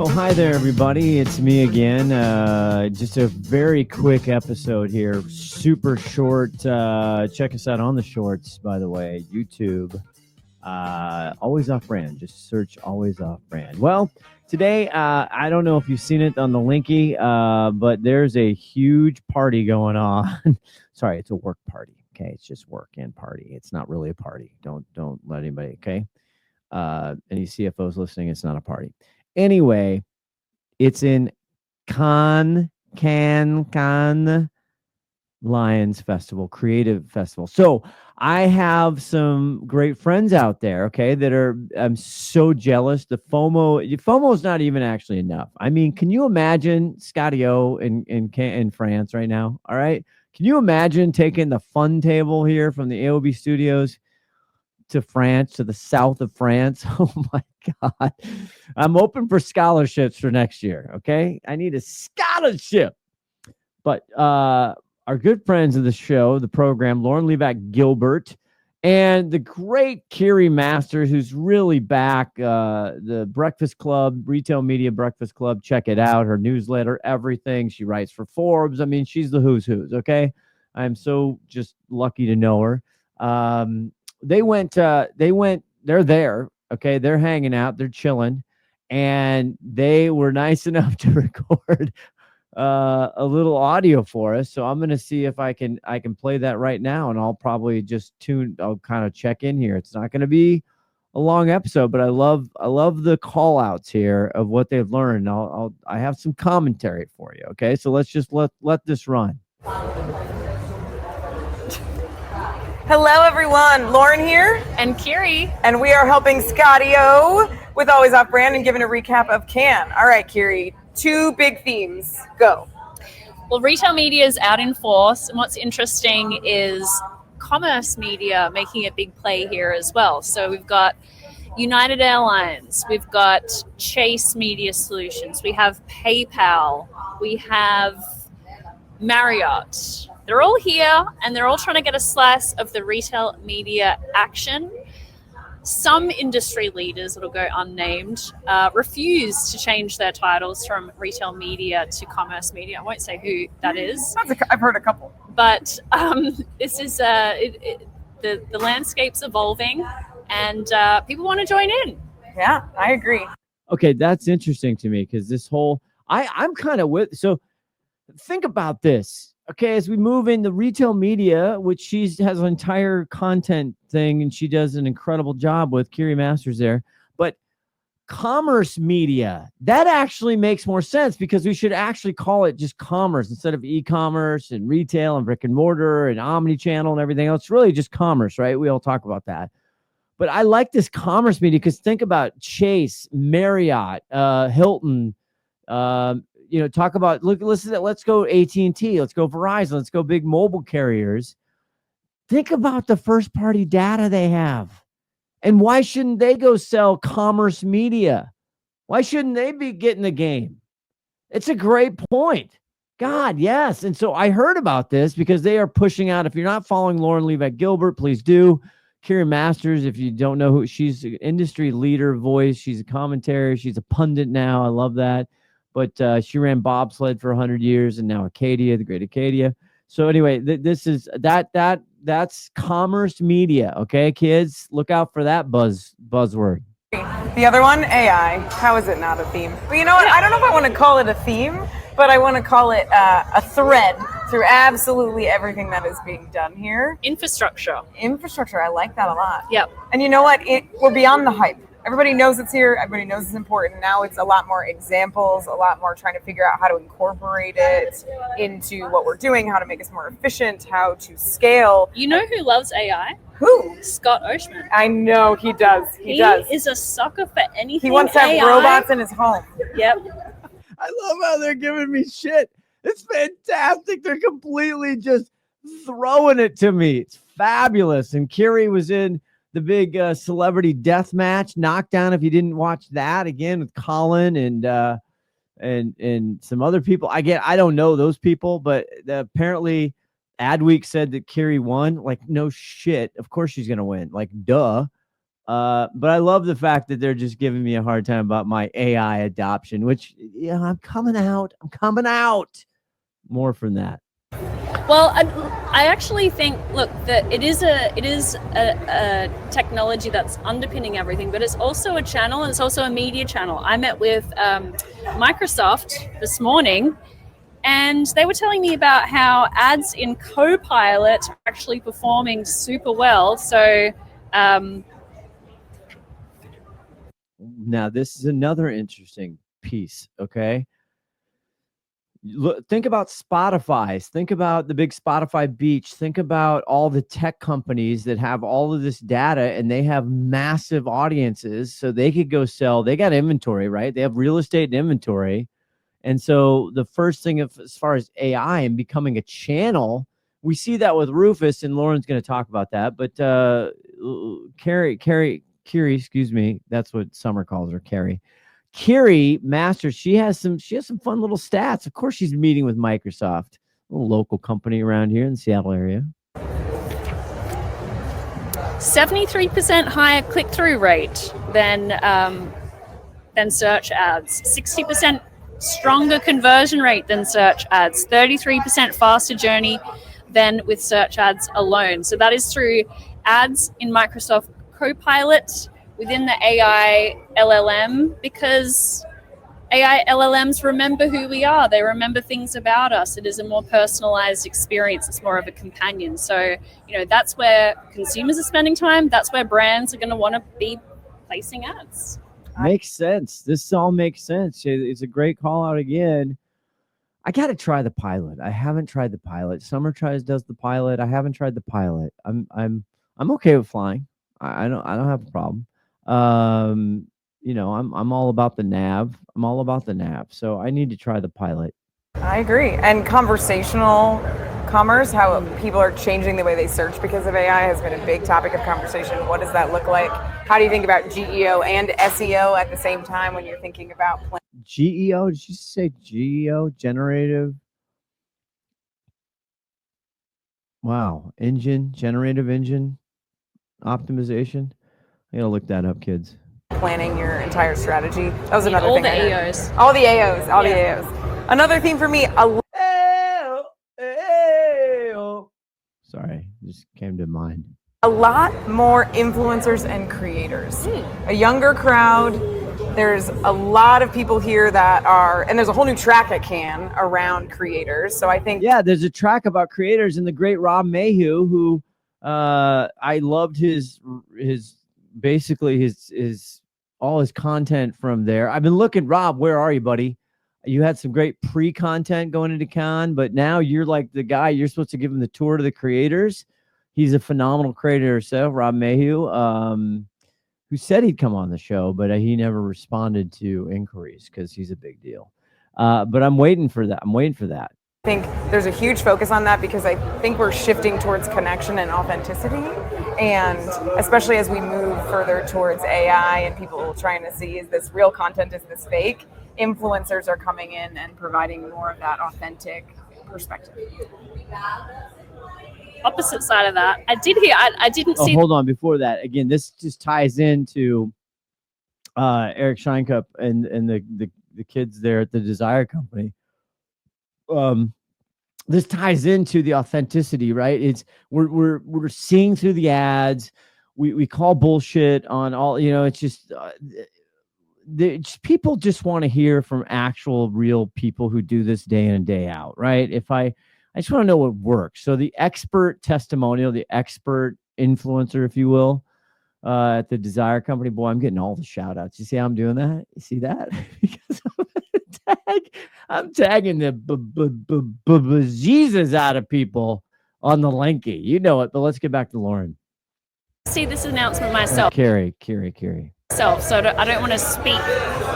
Oh, hi there, everybody. It's me again. Just a very quick episode here. Super short. Check us out on the shorts, by the way. YouTube. Always Off Brand. Just search Always Off Brand. Well, today, I don't know if you've seen it on the linky, but there's a huge party going on. Sorry, it's a work party. Okay, it's just work and party. It's not really a party. Don't let anybody. Okay, any CFOs listening, it's not a party. Anyway, it's in Canne Lions Festival, Creative Festival. So I have some great friends out there, okay, I'm so jealous. The FOMO is not even actually enough. I mean, can you imagine Scotty O in France right now? All right. Can you imagine taking the fun table here from the AOB studios to France, to the south of France? Oh my God. I'm open for scholarships for next year. Okay. I need a scholarship. But our good friends of the show, the program, Livak Gilbert, and the great Kiri Masters, who's really back, the Breakfast Club, Retail Media Breakfast Club. Check it out. Her newsletter, everything. She writes for Forbes. I mean, she's the who's. Okay. I'm so just lucky to know her. They're there. Okay. They're hanging out. They're chilling. And they were nice enough to record a little audio for us. So I'm going to see if I can play that right now, and I'll probably just I'll kind of check in here. It's not going to be a long episode, but I love the call outs here of what they've learned. I have some commentary for you. Okay. So let's just let this run. Hello, everyone. Lauren here. And Kiri. And we are helping Scotty O with Always Off Brand and giving a recap of Canne. All right, Kiri, 2 big themes. Go. Well, retail media is out in force. And what's interesting is commerce media making a big play here as well. So we've got United Airlines. We've got Chase Media Solutions. We have PayPal. We have Marriott. They're all here, and they're all trying to get a slice of the retail media action. Some industry leaders, that'll go unnamed, refuse to change their titles from retail media to commerce media. I won't say who that is. I've heard a couple. But this is the landscape's evolving, and people want to join in. Yeah, I agree. Okay, that's interesting to me because this whole I'm kind of with. So think about this. Okay, as we move into retail media, which she has an entire content thing, and she does an incredible job with Kiri Masters there. But commerce media, that actually makes more sense because we should actually call it just commerce instead of e-commerce and retail and brick and mortar and omni-channel and everything else. It's really just commerce, right? We all talk about that. But I like this commerce media because think about Chase, Marriott, Hilton, talk about, let's go AT&T, let's go Verizon, let's go big mobile carriers. Think about the first party data they have. And why shouldn't they go sell commerce media? Why shouldn't they be getting the game? It's a great point. God, yes. And so I heard about this because they are pushing out. If you're not following Lauren Livak Gilbert, please do. Kiri Masters, if you don't know who, she's an industry leader voice. She's a commentator. She's a pundit now. I love that. But she ran bobsled for 100 years, and now Acadia, the Great Acadia. So anyway, this is that's commerce media. Okay, kids, look out for that buzzword. The other one, AI. How is it not a theme? But you know what? I don't know if I want to call it a theme, but I want to call it a thread through absolutely everything that is being done here. Infrastructure. I like that a lot. Yep. And you know what? We're beyond the hype. Everybody knows it's here. Everybody knows it's important. Now it's a lot more examples, a lot more trying to figure out how to incorporate it into what we're doing, how to make us more efficient, how to scale. You know who loves AI? Who? Scott Oshman. I know he does. He does. Is a sucker for anything. He wants to have AI. robots in his home. Yep. I love how they're giving me shit. It's fantastic. They're completely just throwing it to me. It's fabulous. And Kiri was in the big celebrity death match knockdown. If you didn't watch that, again with Colin and some other people. I don't know those people, but apparently Adweek said that Kiri won. Like, no shit. Of course she's gonna win. Like, duh. But I love the fact that they're just giving me a hard time about my AI adoption, which, yeah, I'm coming out. More from that. Well, I actually think, look, that it is a technology that's underpinning everything, but it's also a channel, and it's also a media channel. I met with Microsoft this morning, and they were telling me about how ads in Copilot are actually performing super well. So now this is another interesting piece. Okay. Look, think about Spotify. Think about the big Spotify beach. Think about all the tech companies that have all of this data, and they have massive audiences, so they could go sell. They got inventory, right? They have real estate and inventory. And so the first thing, as far as AI and becoming a channel, we see that with Rufus, and Lauren's going to talk about that. But Kiri, excuse me, that's what Summer calls her, Kiri Masters, she has some fun little stats. Of course, she's meeting with Microsoft, a local company around here in the Seattle area. 73% higher click-through rate than search ads. 60% stronger conversion rate than search ads. 33% faster journey than with search ads alone. So that is through ads in Microsoft Copilot within the AI LLM, because AI LLMs remember who we are. They remember things about us. It is a more personalized experience. It's more of a companion. So, that's where consumers are spending time. That's where brands are going to want to be placing ads. Makes sense. This all makes sense. It's a great call out again. I got to try the pilot. I haven't tried the pilot. Summer does the pilot. I haven't tried the pilot. I'm okay with flying. I don't have a problem. I'm all about the nav. So I need to try the pilot. I agree. And conversational commerce, how people are changing the way they search because of AI, has been a big topic of conversation. What does that look like? How do you think about GEO and SEO at the same time when you're thinking about GEO? Did you say GEO? Generative? Wow. Generative engine optimization. I gotta look that up, kids. Planning your entire strategy. That was another all thing. The AOs. All the AOs. Another theme for me. Sorry, just came to mind. A lot more influencers and creators. A younger crowd. There's a lot of people here and there's a whole new track at Canne around creators. So I think, there's a track about creators, and the great Rob Mayhew, who I loved his all his content from there. I've been looking. Rob, where are you, buddy? You had some great pre-content going into Canne, but now you're like the guy. You're supposed to give him the tour to the creators. He's a phenomenal creator himself, Rob Mayhew, who said he'd come on the show, but he never responded to inquiries because he's a big deal. But I'm waiting for that. I think there's a huge focus on that because I think we're shifting towards connection and authenticity. And especially as we move further towards AI and people trying to see, is this real content, is this fake? Influencers are coming in and providing more of that authentic perspective. Opposite side of that, I didn't see. Hold on, before that, again, this just ties into Eric Scheinkup and the kids there at the Desire Company. This ties into the authenticity, right? It's we're seeing through the ads. We call bullshit on all. It's just people just want to hear from actual real people who do this day in and day out, right? I just want to know what works. So the expert testimonial, the expert influencer, if you will, at the Desire Company. Boy, I'm getting all the shout outs. You see how I'm doing that? You see that? Because I'm tagging the Jesus out of people on the Linky. You know it, but let's get back to Lauren. See this announcement myself. Kiri. So I don't want to speak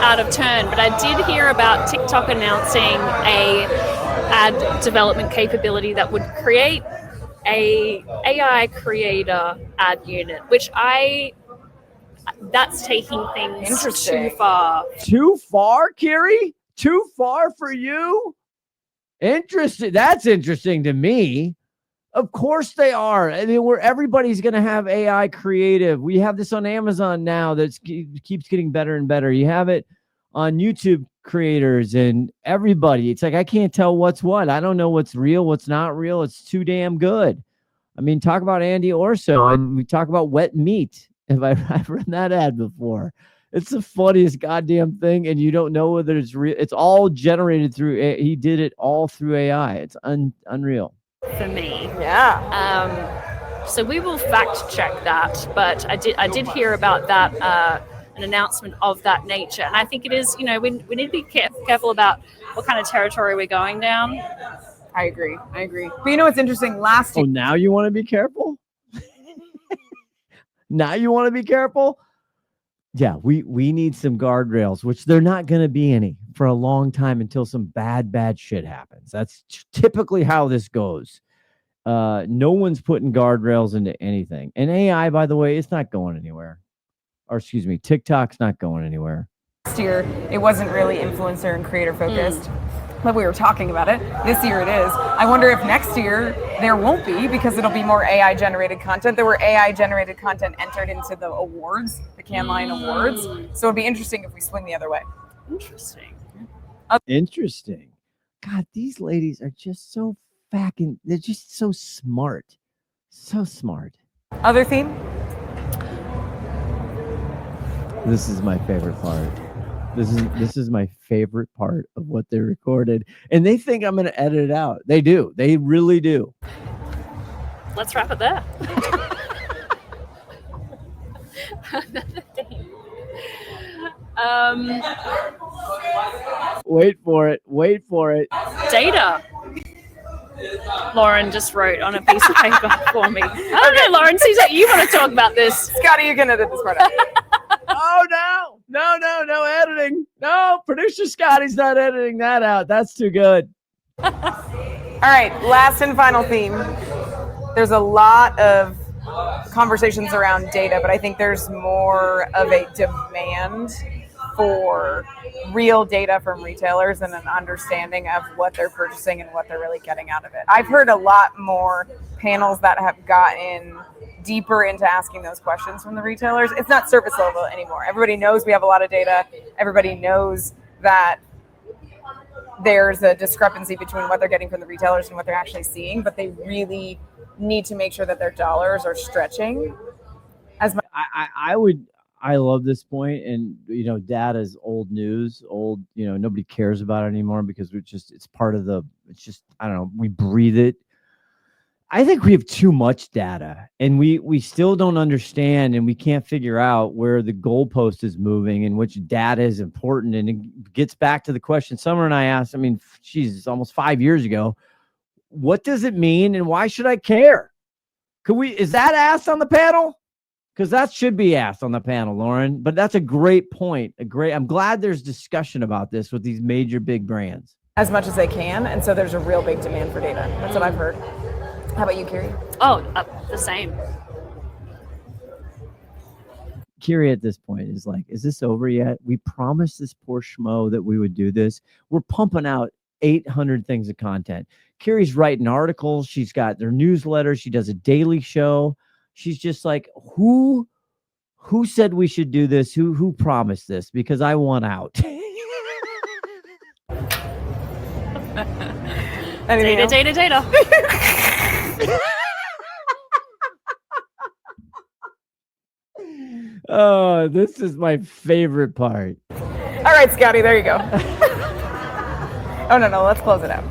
out of turn, but I did hear about TikTok announcing a ad development capability that would create a AI creator ad unit, which that's taking things too far. Too far, Kiri? Too far for you? Interesting. That's interesting to me. Of course they are. I mean, where everybody's going to have AI creative. We have this on Amazon now that keeps getting better and better. You have it on YouTube creators and everybody. It's like, I can't tell what's what. I don't know what's real, what's not real. It's too damn good. I mean, talk about Andy Orso, and we talk about wet meat. I've run that ad before. It's the funniest goddamn thing, and you don't know whether it's real. It's all generated through. He did it all through AI. It's unreal. For me. Yeah. So we will fact check that, but I did hear about that, an announcement of that nature. And I think it is, we need to be careful about what kind of territory we're going down. I agree. But you know what's interesting? Last year. Oh, now you want to be careful? Now you want to be careful? Yeah, we need some guardrails, which they're not going to be any for a long time until some bad shit happens. That's typically how this goes. No one's putting guardrails into anything. And AI, by the way, it's not going anywhere. Or excuse me, TikTok's not going anywhere. Last year, it wasn't really influencer and creator focused. But we were talking about it. This year it is. I wonder if next year there won't be, because it'll be more AI generated content. There were AI generated content entered into the awards, the Canne Lion Awards. So it'd be interesting if we swing the other way. Interesting. God, these ladies are just so they're just so smart. So smart. Other theme? This is my favorite part. This is my favorite part of what they recorded. And they think I'm going to edit it out. They do. They really do. Let's wrap it there. Wait for it. Data. Lauren just wrote on a piece of paper for me. I don't know, Lauren. Seems like you want to talk about this. Scotty, you can edit this part out. Oh, no editing. No, producer Scotty's not editing that out. That's too good. All right, last and final theme. There's a lot of conversations around data, but I think there's more of a demand for real data from retailers and an understanding of what they're purchasing and what they're really getting out of it. I've heard a lot more panels that have gotten deeper into asking those questions from the retailers. It's not surface level anymore. Everybody knows we have a lot of data. Everybody knows that there's a discrepancy between what they're getting from the retailers and what they're actually seeing, but they really need to make sure that their dollars are stretching as much. I love this point, and data is old news, nobody cares about it anymore because it's part of I don't know, we breathe it. I think we have too much data, and we still don't understand, and we can't figure out where the goalpost is moving and which data is important. And it gets back to the question Summer and I asked, it's almost 5 years ago. What does it mean, and why should I care? Is that asked on the panel? Because that should be asked on the panel, Lauren. But that's a great point. I'm glad there's discussion about this with these major big brands. As much as they can, and so there's a real big demand for data. That's what I've heard. How about you, Kiri? Oh, the same. Kiri at this point is like, is this over yet? We promised this poor schmo that we would do this. We're pumping out 800 things of content. Kiri's writing articles. She's got their newsletter. She does a daily show. She's just like, who said we should do this? Who promised this? Because I want out. Data. Oh, this is my favorite part. All right, Scotty, there you go. Oh, no, let's close it out.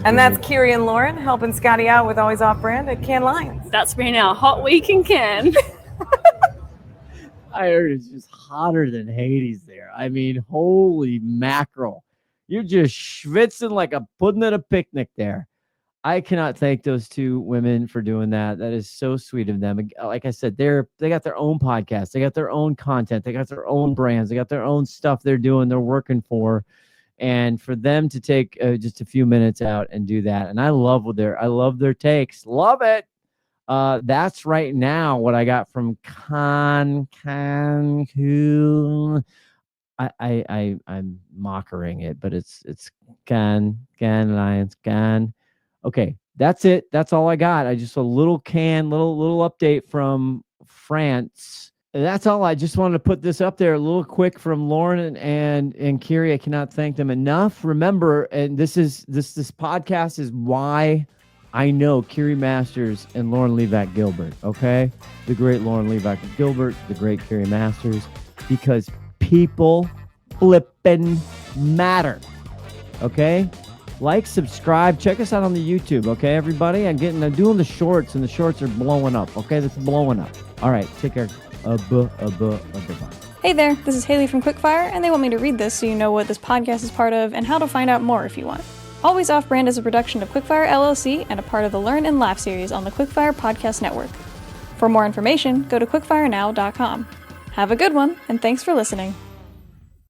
And that's Kiri and Lauren helping Scotty out with Always Off Brand at Canne Lions. That's been our hot week in Canne. I heard it's just hotter than Hades there. Holy mackerel. You're just schwitzing like a pudding at a picnic there. I cannot thank those two women for doing that. That is so sweet of them. Like I said, they got their own podcast. They got their own content. They got their own brands. They got their own stuff they're doing. They're working for. And for them to take just a few minutes out and do that. And I love their takes. Love it. That's right now what I got from Canne. I'm mockering it, but it's Canne Lions, Canne. Okay, that's it. That's all I got. I just a little update from France. That's all. I just wanted to put this up there, a little quick from Lauren and Kiri. I cannot thank them enough. Remember, and this podcast is why I know Kiri Masters and Lauren Livak Gilbert. Okay, the great Lauren Livak Gilbert, the great Kiri Masters, because people flippin' matter. Okay. Like, subscribe, check us out on the YouTube, okay, everybody? I'm doing the shorts, and the shorts are blowing up, okay? That's blowing up. All right, take care. Bye. Hey there, this is Haley from Quickfire, and they want me to read this so you know what this podcast is part of and how to find out more if you want. Always Off Brand is a production of Quickfire LLC and a part of the Learn and Laugh series on the Quickfire Podcast Network. For more information, go to quickfirenow.com. Have a good one, and thanks for listening.